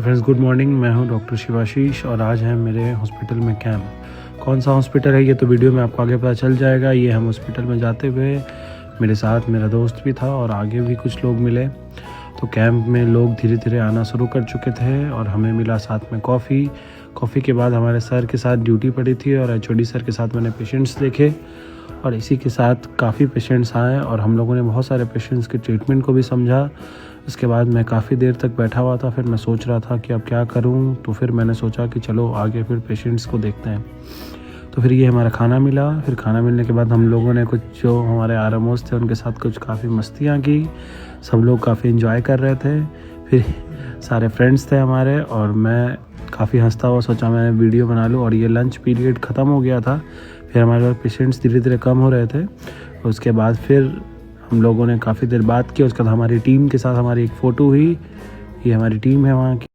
तो friends good morning, मैं हूं डॉक्टर शिवाशीष और आज है मेरे हॉस्पिटल में कैंप। कौन सा हॉस्पिटल है ये तो वीडियो में आपको आगे पता चल जाएगा। ये हम हॉस्पिटल में जाते हुए मेरे साथ मेरा दोस्त भी था और आगे भी कुछ लोग मिले। तो कैंप में लोग धीरे धीरे आना शुरू कर चुके थे और हमें मिला साथ में कॉफ़ी के बाद हमारे सर के साथ ड्यूटी पड़ी थी और HOD सर के साथ मैंने पेशेंट्स देखे और इसी के साथ काफ़ी पेशेंट्स आए और हम लोगों ने बहुत सारे पेशेंट्स के ट्रीटमेंट को भी समझा। उसके बाद मैं काफ़ी देर तक बैठा हुआ था, फिर मैं सोच रहा था कि अब क्या करूं, तो फिर मैंने सोचा कि चलो आगे फिर पेशेंट्स को देखते हैं। तो फिर ये हमारा खाना मिला। फिर खाना मिलने के बाद हम लोगों ने कुछ जो हमारे RMOs थे उनके साथ कुछ काफ़ी मस्तियाँ की। सब लोग काफ़ी इन्जॉय कर रहे थे। फिर सारे फ्रेंड्स थे हमारे और मैं काफ़ी हंसता हुआ सोचा मैं वीडियो बना लूँ। और ये लंच पीरियड ख़त्म हो गया था। फिर हमारे पास पेशेंट्स धीरे धीरे कम हो रहे थे। उसके बाद फिर हम लोगों ने काफ़ी देर बात की। उसके बाद हमारी टीम के साथ हमारी एक फ़ोटो हुई। ये हमारी टीम है वहाँ की।